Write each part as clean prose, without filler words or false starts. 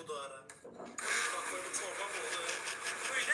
bu da ara. Bak böyle çorba mı oldu? Öyle.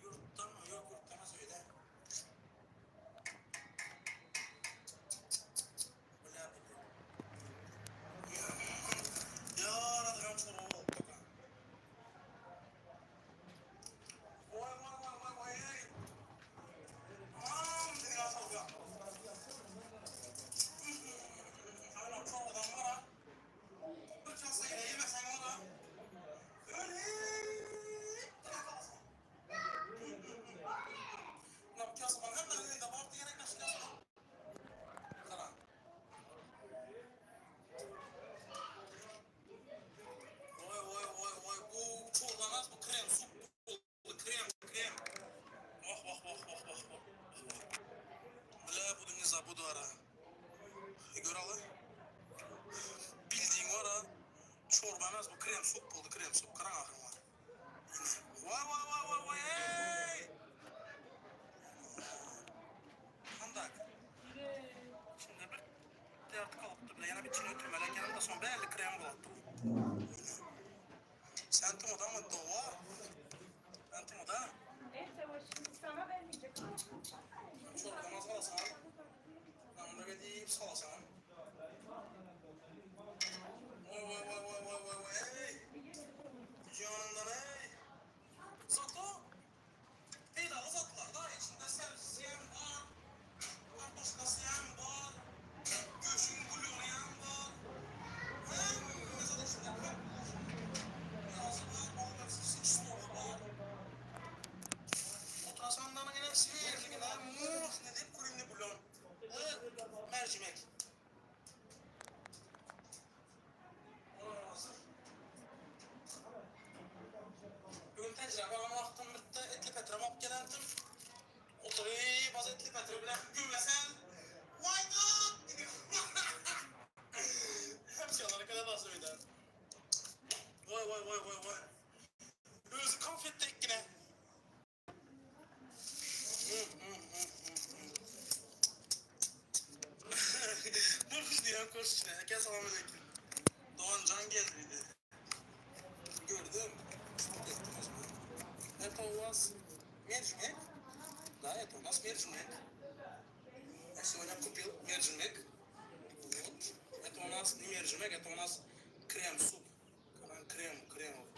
Yurttan mı? Yok yurttan söyle. Ya aradım ben çorba oldu. Vay vay vay vay vay. Aman dünya salga. Hala çorbadan var ha. Bir kasa yine yemesen var ha. Öyle. Lan kasa bana hem de elinde vardı yine kaç kasa. Karan. Vay vay vay vay. Bu çorba nasıl bu krem su. Krem krem. Vah vah vah vah vah vah. Bile bu dünya bu da ara. Gör ala. Bildiğin var ha. Çorba emez bu krem sup oldu krem sup. Karan ahırım var. Vay vay vay vay vay hey. Kandak. Şimdi bir artık kalıptı bile. Yana bir çini ötürmelek. Yanında son belli krem bulattı. Sen tüm oda mı dova? Ben tüm oda. Neyse o şimdi sana vermeyecek. Çorba nasıl alasın? Ben onu da deyip salasın. Vay vay vay vay vay vay vay hey. Canından hey. Zato. Eydalı zatlar da içinde sebzesi hem var. Kartoşkası hem var. Göğsün bulyonu hem var. Hem mesela içinde karpuz. Yazı var. Balgarsız sıçsınova var. Otrasandanın yine sivrilikine muh nedir? Kurimli bulyon. Mercimek. Bugün tecrübe ama vaktim bitti. Etli petrem alıp gelendim. Oturayım bazı etli petrem bilen gülmesen. Vay da! Hepsi onlara kadar da söyledi. Vay vay vay vay vay. Özü konfettik yine. Dur kız diyen koş işte. Herkese selam aleyküm. Doğan Can geldiydi. Gördüm. Çok ettim o zaman. Et olmaz. Mercimek. Да, это у нас мерзмек. Я сегодня купил мерзмек. Вот. Это у нас не мерзмек, это у нас крем-суп. Крем, кремовый.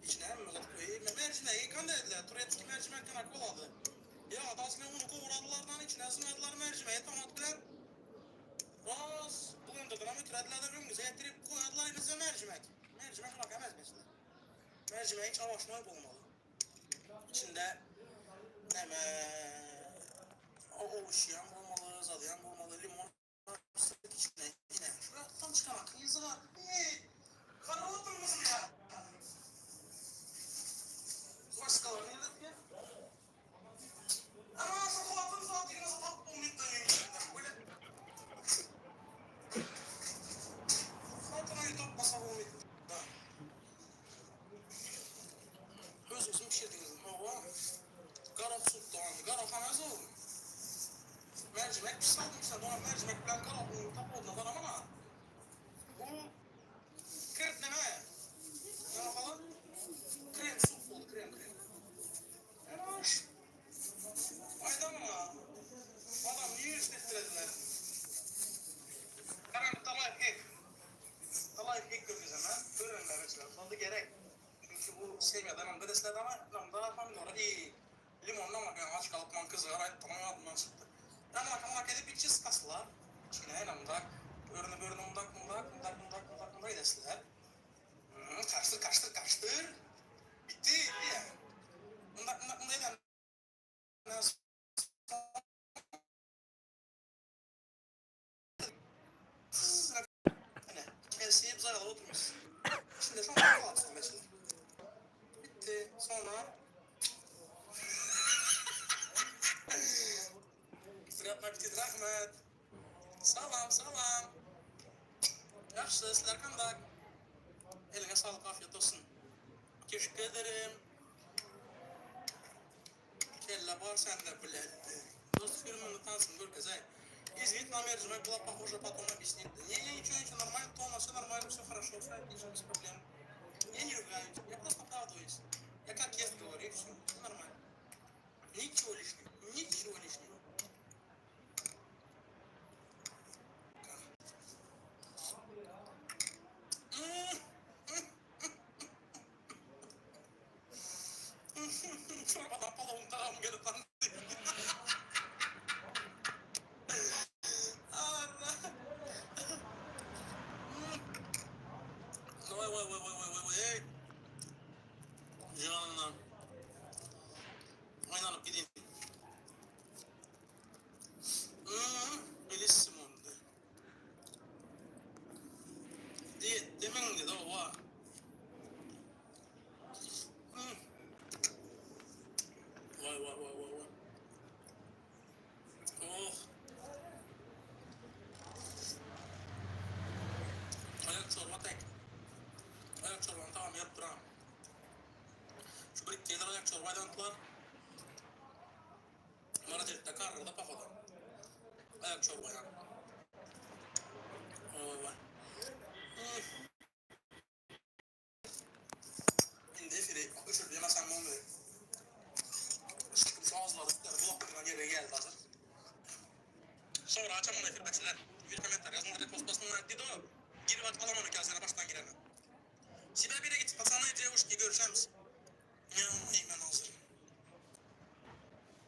İçine hem mi koyayım? Mercimeği kan dediler. Turetski mercimekten akıl aldı. Ya adasını unu kovuradılardan içine sınırdılar mercimeği tomat bilen. Raz. Bulundurdular ama türediler de rümüze getirip koyadılar bize mercimek. Mercimek bak emez mesela. Mercimeğin çavaşmayı bulmalı. İçinde neme oluşuyan bulmalı, zadayan bulmalı, limon sık içine yine. Şuraya alttan çıkan akıyızı var. Karaladın mısın ya? Başkalarını yedik ya. Ama şokolatın zaten nasıl tatlı olmayıp da yemişim. Böyle. Zaten o YouTube masal olmayıp da. Özümüzün pişirdiğiniz hava. Garaf süt doğandı. Garaf anazı olur. Mercimek pişirdim işte. Doğan mercimek bilen garafın tapı olmadan ama bu kırt neme? Ne falan? Krem sup oldu. Krem krem. Yavaş. Aydan mı? Adam niye üstettirediler? Karanlık talayıp ek. Talayıp ek göreceğiz hemen. Öğrenler mesela. Sonunda gerek. Çünkü bu sevmeden ama bedesledi ama daha familya iyi. Limonla bakıyorum aç kalıp man kızı arayıp tamam adından çıktı. Yani bak edip bir çiz kastılar. İçine yanımda. Örünü mundak edesler. Kaçtır. Bitti ya. Mundak eden. oturmuşsun. Şimdi şu an kapatsın mesela. Bitti. Sonra Sıratma bitti. Rahmet. Salam salam. Yaxşı sizler kandak. Eline sağlık, afiyet olsun. Teşekkür ederim. Kelle бар сәнді біледі. Дост фирманы тансын көргізай. Извините, на мерзмай была похожа, потом объяснит. Ничего, нормально, Тома, все нормально, все хорошо, все отлично, без проблем. Я не ругаюсь, я просто оправдываюсь. Я как есть говорю, и все нормально. Ничего лишнего, ничего лишнего. Çorbadan palavun tağım gelip lan. Allah. Vay. Canına. Oynanıp gideyim. Bellissimo. Demin dedi o var. Vay. Oh. Ayak çorba tek. Ayak çorbanı tamam yaptıram. Şu bir gelir ayak çorbayla antılar. Mara ciltte karrı da pakoda. Ayak çorbaya. Vay. Şimdi efiri üşür yemesem olmuyor. Şu ağızları tutar. Kulaklarına geri geldi hazır. Sonra açamam efir bekçiler.